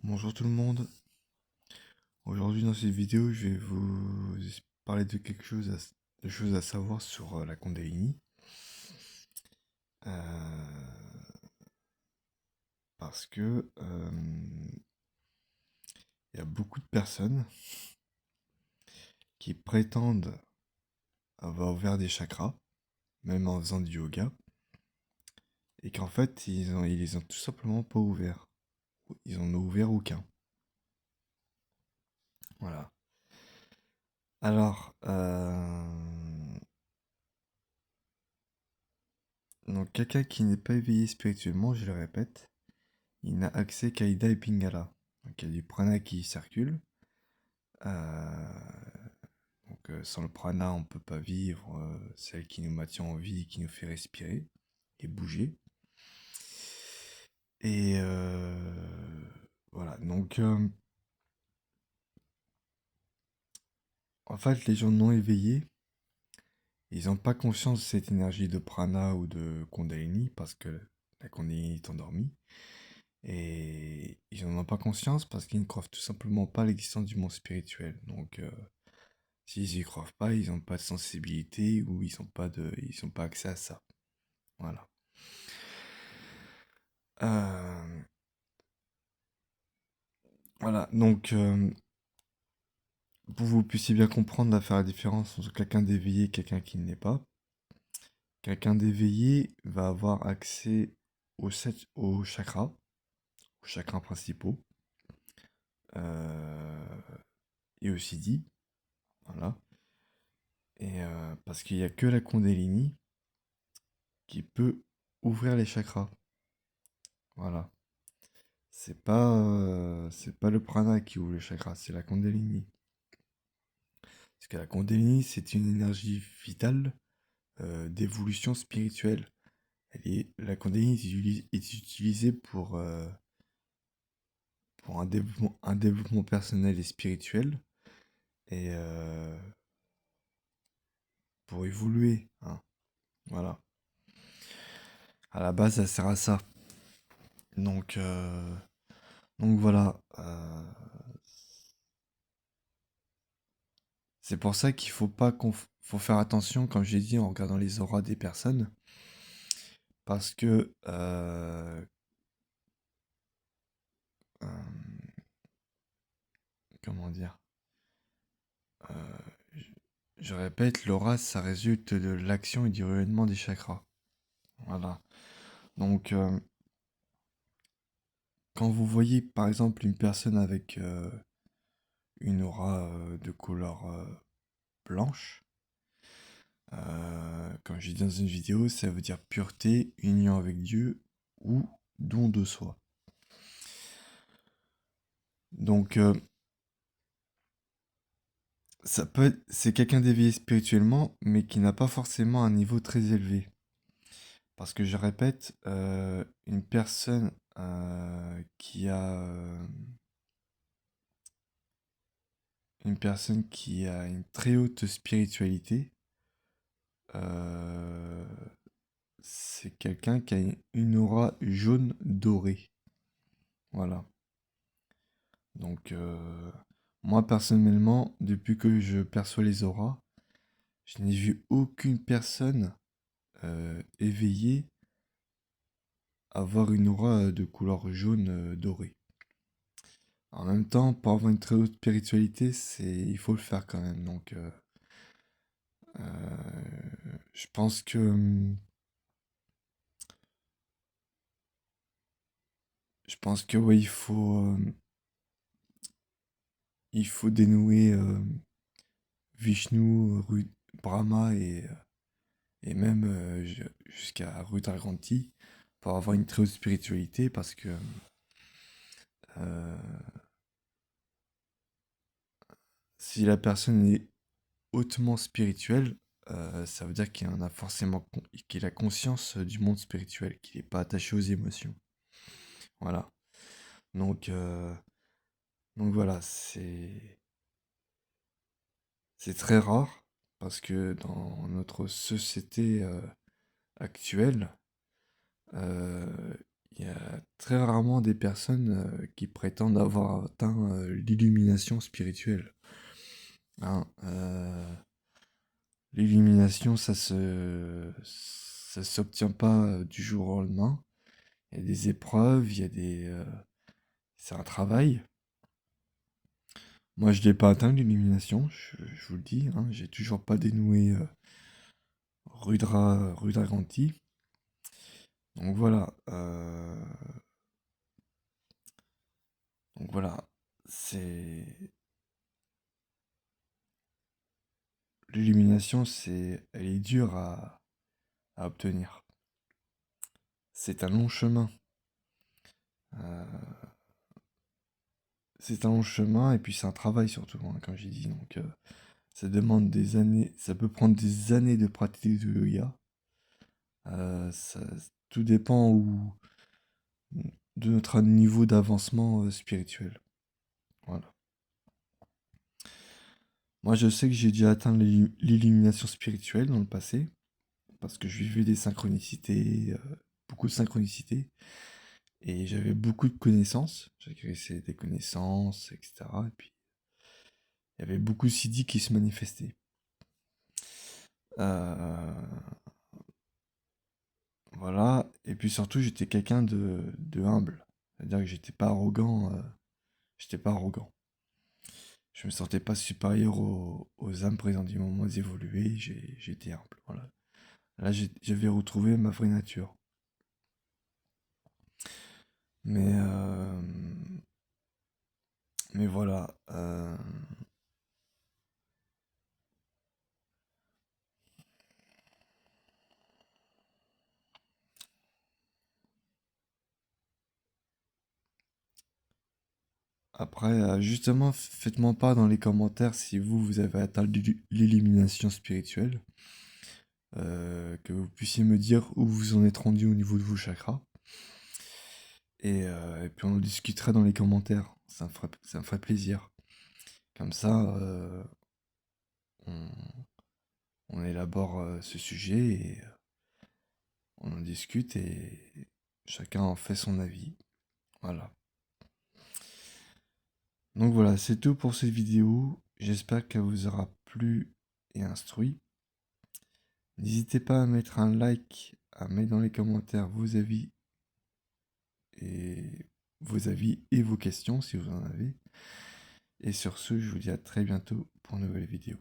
Bonjour tout le monde. Aujourd'hui dans cette vidéo, je vais vous parler de de choses à savoir sur la Kundalini. Euh, Parce que il y a beaucoup de personnes qui prétendent avoir ouvert des chakras, même en faisant du yoga, et qu'en fait ils les ont tout simplement pas ouverts. Ils en ont ouvert aucun. Voilà. Alors, donc quelqu'un qui n'est pas éveillé spirituellement, je le répète, il n'a accès qu'à Ida et Pingala. Donc il y a du prana qui circule. Euh, sans le prana, on ne peut pas vivre. Celle qui nous maintient en vie, qui nous fait respirer et bouger. Et voilà. Donc en fait, les gens non éveillés, ils n'ont pas conscience de cette énergie de prana ou de kundalini parce que la kundalini est endormie. Et ils n'en ont pas conscience parce qu'ils ne croient tout simplement pas à l'existence du monde spirituel. Donc s'ils y croient pas, ils n'ont pas de sensibilité ou ils n'ont pas accès à ça. Voilà. Euh, voilà. Donc, pour que vous puissiez bien comprendre, à faire la différence entre quelqu'un d'éveillé et quelqu'un qui ne l'est pas. Quelqu'un d'éveillé va avoir accès aux chakras principaux, euh, et aussi dit, voilà. Et parce qu'il n'y a que la Kundalini qui peut ouvrir les chakras. Voilà. C'est pas le prana qui ouvre les chakras, c'est la Kundalini. Parce que la Kundalini, c'est une énergie vitale d'évolution spirituelle. La Kundalini est utilisée pour un développement personnel et spirituel et pour évoluer, hein. Voilà. À la base, ça sert à ça. Donc, euh, donc voilà. C'est pour ça qu'il faut pas faut faire attention, comme j'ai dit, en regardant les auras des personnes. Parce que, euh, comment dire, euh, je, je répète, l'aura, ça résulte de l'action et du rayonnement des chakras. Voilà. Donc, quand vous voyez par exemple une personne avec une aura de couleur blanche, comme j'ai dit dans une vidéo, ça veut dire pureté, union avec Dieu ou don de soi. Donc, c'est quelqu'un d'éveillé spirituellement, mais qui n'a pas forcément un niveau très élevé. Parce que je répète, une personne qui a une très haute spiritualité, euh, c'est quelqu'un qui a une aura jaune dorée. Voilà. Donc, moi personnellement, depuis que je perçois les auras, je n'ai vu aucune personne éveillée avoir une aura de couleur jaune dorée. En même temps, pour avoir une très haute spiritualité, il faut le faire quand même. Donc, je pense que, oui, il faut dénouer Vishnu, Brahma et même jusqu'à Rudraganti pour avoir une très haute spiritualité parce que euh, si la personne est hautement spirituelle, ça veut dire qu'il en a forcément qu'il a conscience du monde spirituel, qu'il n'est pas attaché aux émotions. Voilà. Donc, euh, donc voilà, c'est très rare parce que dans notre société actuelle, euh, Il y a très rarement des personnes qui prétendent avoir atteint l'illumination spirituelle. Hein, l'illumination, ça s'obtient pas du jour au lendemain. Il y a des épreuves, c'est un travail. Moi, je n'ai pas atteint l'illumination, je vous le dis. Hein, j'ai toujours pas dénoué Rudra Ganti. Donc voilà. Donc voilà. C'est l'illumination, elle est dure à obtenir. C'est un long chemin. Euh, c'est un long chemin et puis c'est un travail surtout, hein, comme j'ai dit. Donc ça demande des années, ça peut prendre des années de pratique de yoga. Ça, tout dépend de notre niveau d'avancement spirituel. Voilà. Moi, je sais que j'ai déjà atteint l'illumination spirituelle dans le passé, parce que je vivais des synchronicités, beaucoup de synchronicités, et j'avais beaucoup de connaissances. J'acquérissais des connaissances, etc. Et puis, il y avait beaucoup de siddhis qui se manifestaient. Euh, voilà. Et puis surtout, j'étais quelqu'un de humble. C'est-à-dire que j'étais pas arrogant. J'étais pas arrogant. Je me sentais pas supérieur aux âmes présentes du moment évoluées. J'étais humble. Voilà. Là, j'avais retrouvé ma vraie nature. Mais, euh, mais voilà. Après, justement, faites-moi part dans les commentaires si vous avez atteint l'illumination spirituelle. Que vous puissiez me dire où vous en êtes rendu au niveau de vos chakras. Et puis on en discutera dans les commentaires. Ça me ferait plaisir. Comme ça, on, on élabore ce sujet et on en discute et chacun en fait son avis. Voilà. Donc voilà, c'est tout pour cette vidéo. J'espère qu'elle vous aura plu et instruit. N'hésitez pas à mettre un like, à mettre dans les commentaires et vos avis et vos questions si vous en avez. Et sur ce, je vous dis à très bientôt pour une nouvelle vidéo.